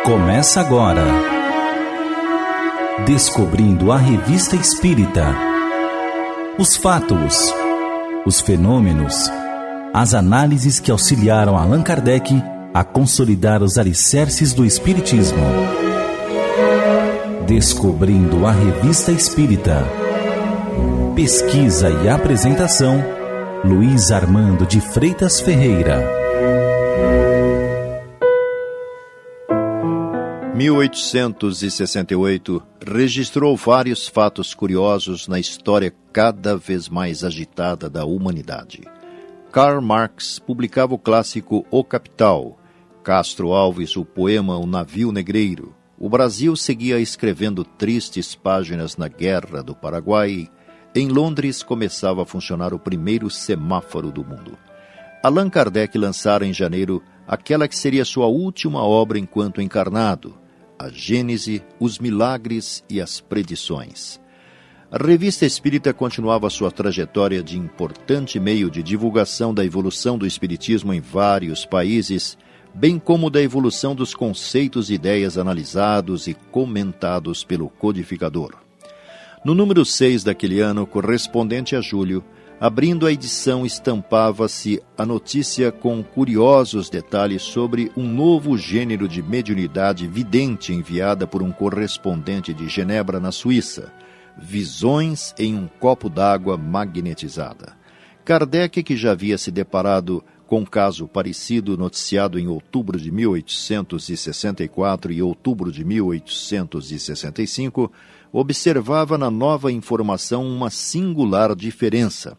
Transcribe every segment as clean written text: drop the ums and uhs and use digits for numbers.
Começa agora Descobrindo a Revista Espírita. Os fatos, os fenômenos, as análises que auxiliaram Allan Kardec a consolidar os alicerces do Espiritismo. Descobrindo a Revista Espírita. Pesquisa e apresentação, Luiz Armando de Freitas Ferreira. 1868 registrou vários fatos curiosos na história cada vez mais agitada da humanidade. Karl Marx publicava o clássico O Capital, Castro Alves o poema O Navio Negreiro. O Brasil seguia escrevendo tristes páginas na Guerra do Paraguai. Em Londres começava a funcionar o primeiro semáforo do mundo. Allan Kardec lançara em janeiro aquela que seria sua última obra enquanto encarnado, a Gênese, os Milagres e as Predições. A Revista Espírita continuava sua trajetória de importante meio de divulgação da evolução do Espiritismo em vários países, bem como da evolução dos conceitos e ideias analisados e comentados pelo codificador. No número 6 daquele ano, correspondente a julho, abrindo a edição, estampava-se a notícia com curiosos detalhes sobre um novo gênero de mediunidade vidente enviada por um correspondente de Genebra, na Suíça. Visões em um copo d'água magnetizada. Kardec, que já havia se deparado com um caso parecido noticiado em outubro de 1864 e outubro de 1865, observava na nova informação uma singular diferença.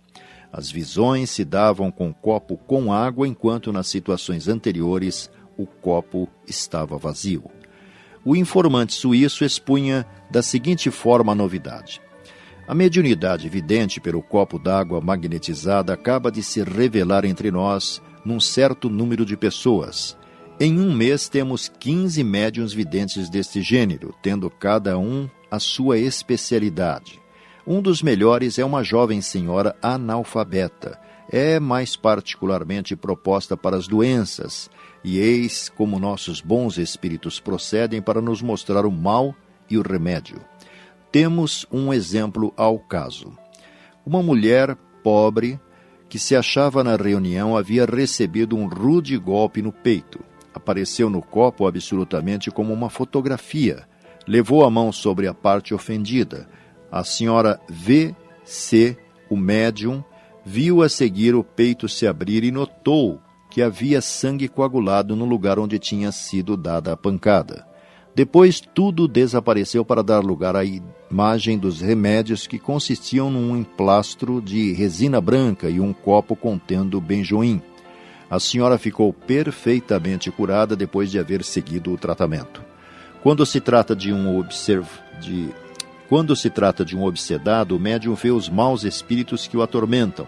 As visões se davam com o copo com água, enquanto nas situações anteriores o copo estava vazio. O informante suíço expunha da seguinte forma a novidade: a mediunidade vidente pelo copo d'água magnetizada acaba de se revelar entre nós num certo número de pessoas. Em um mês temos 15 médiuns videntes deste gênero, tendo cada um a sua especialidade. Um dos melhores é uma jovem senhora analfabeta. É mais particularmente proposta para as doenças, e eis como nossos bons espíritos procedem para nos mostrar o mal e o remédio. Temos um exemplo ao caso. Uma mulher pobre que se achava na reunião havia recebido um rude golpe no peito. Apareceu no copo absolutamente como uma fotografia. Levou a mão sobre a parte ofendida. A senhora V.C., o médium, viu a seguir o peito se abrir e notou que havia sangue coagulado no lugar onde tinha sido dada a pancada. Depois tudo desapareceu para dar lugar à imagem dos remédios, que consistiam num emplastro de resina branca e um copo contendo benjoim. A senhora ficou perfeitamente curada depois de haver seguido o tratamento. Quando se trata de um obsedado, o médium vê os maus espíritos que o atormentam.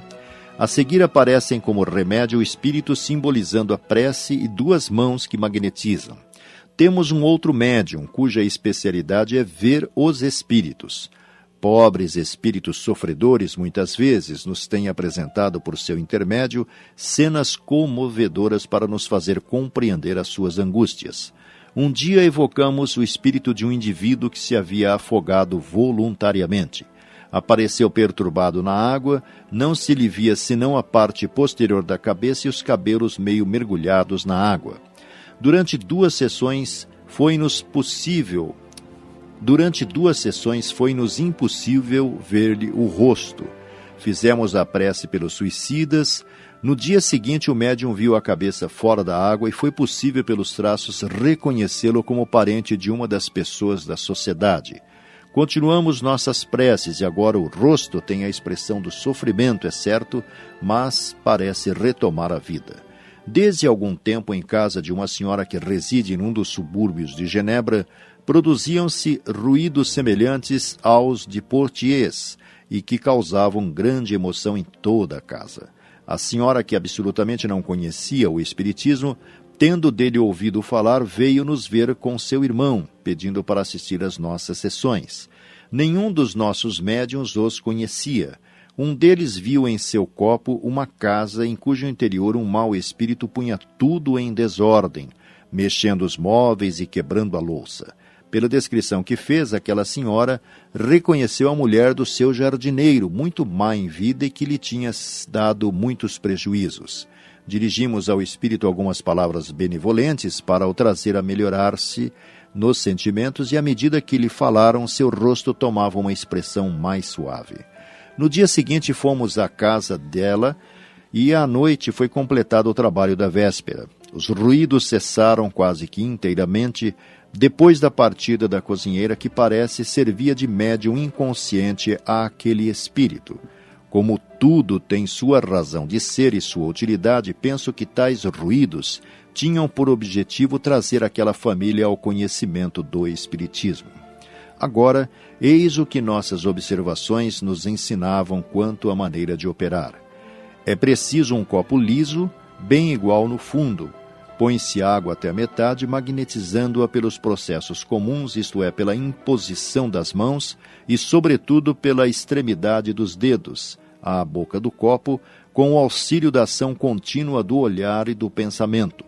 A seguir aparecem como remédio o espírito simbolizando a prece e duas mãos que magnetizam. Temos um outro médium, cuja especialidade é ver os espíritos. Pobres espíritos sofredores, muitas vezes, nos têm apresentado por seu intermédio cenas comovedoras para nos fazer compreender as suas angústias. Um dia evocamos o espírito de um indivíduo que se havia afogado voluntariamente. Apareceu perturbado na água, não se lhe via senão a parte posterior da cabeça e os cabelos meio mergulhados na água. Durante duas sessões foi-nos impossível ver-lhe o rosto. Fizemos a prece pelos suicidas. No dia seguinte, o médium viu a cabeça fora da água e foi possível, pelos traços, reconhecê-lo como parente de uma das pessoas da sociedade. Continuamos nossas preces e agora o rosto tem a expressão do sofrimento, é certo, mas parece retomar a vida. Desde algum tempo, em casa de uma senhora que reside em um dos subúrbios de Genebra, produziam-se ruídos semelhantes aos de Portiers e que causavam grande emoção em toda a casa. A senhora, que absolutamente não conhecia o espiritismo, tendo dele ouvido falar, veio nos ver com seu irmão, pedindo para assistir às nossas sessões. Nenhum dos nossos médiuns os conhecia. Um deles viu em seu copo uma casa em cujo interior um mau espírito punha tudo em desordem, mexendo os móveis e quebrando a louça. Pela descrição que fez, aquela senhora reconheceu a mulher do seu jardineiro, muito má em vida e que lhe tinha dado muitos prejuízos. Dirigimos ao espírito algumas palavras benevolentes para o trazer a melhorar-se nos sentimentos, e à medida que lhe falaram, seu rosto tomava uma expressão mais suave. No dia seguinte fomos à casa dela e à noite foi completado o trabalho da véspera. Os ruídos cessaram quase que inteiramente depois da partida da cozinheira, que parece servia de médium inconsciente àquele espírito. Como tudo tem sua razão de ser e sua utilidade, penso que tais ruídos tinham por objetivo trazer aquela família ao conhecimento do espiritismo. Agora, eis o que nossas observações nos ensinavam quanto à maneira de operar. É preciso um copo liso, bem igual no fundo. Põe-se água até a metade, magnetizando-a pelos processos comuns, isto é, pela imposição das mãos e, sobretudo, pela extremidade dos dedos, à boca do copo, com o auxílio da ação contínua do olhar e do pensamento.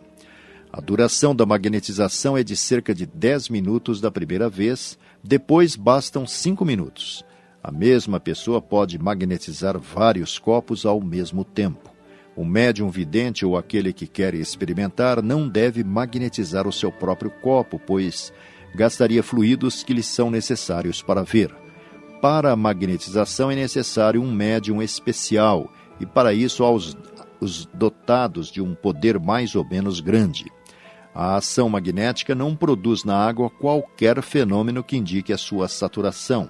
A duração da magnetização é de cerca de 10 minutos da primeira vez, depois bastam 5 minutos. A mesma pessoa pode magnetizar vários copos ao mesmo tempo. O médium vidente ou aquele que quer experimentar não deve magnetizar o seu próprio copo, pois gastaria fluidos que lhe são necessários para ver. Para a magnetização é necessário um médium especial, e para isso há os dotados de um poder mais ou menos grande. A ação magnética não produz na água qualquer fenômeno que indique a sua saturação.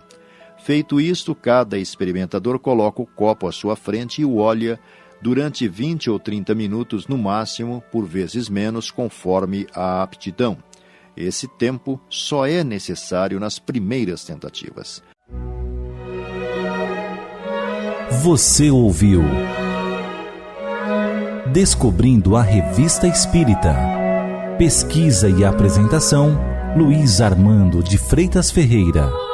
Feito isto, cada experimentador coloca o copo à sua frente e o olha durante 20 ou 30 minutos no máximo, por vezes menos, conforme a aptidão. Esse tempo só é necessário nas primeiras tentativas. Você ouviu Descobrindo a Revista Espírita. Pesquisa e apresentação, Luiz Armando de Freitas Ferreira.